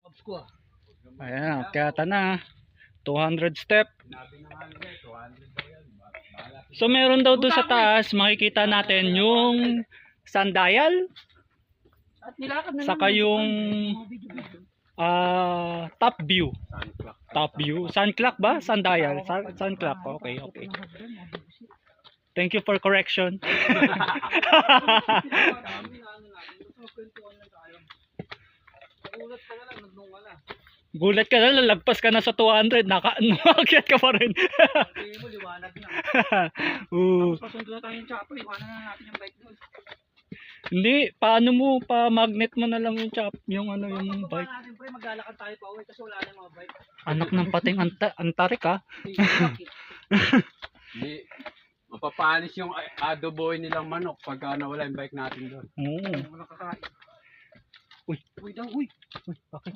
Abs ko ah. Ayan, kaya na. 200 step. Sinabi na nga nila, 200 daw yan. Bahala. So meron daw doon sa taas, makikita natin yung sundial, At nilakad na saka yung top view. Sun clock. Top view. Sun clock ba? Sundial. Sun clock. Okay, okay. Thank you for correction. Nagulat ka na lang, nagnunga na. Gulat ka na, lalagpas ka na sa 200. Nakakyat ka pa rin. Sabi mo, liwanag na. Oo. Tapos pasundo na tayong chapo, iwanan na natin yung bike doon. Hindi, paano mo pa magnet mo na lang yung yung ano yung Pagpapa bike. natin pre, maglalakad tayo pa uwi kasi wala na yung mga bike. Anak ng pating antarik ah. Hindi. Mapapanis yung adoboy nilang manok pagka nawala yung bike natin doon. Oo. Wala kakain. Uy. Uy daw, uy. Uy, bakit?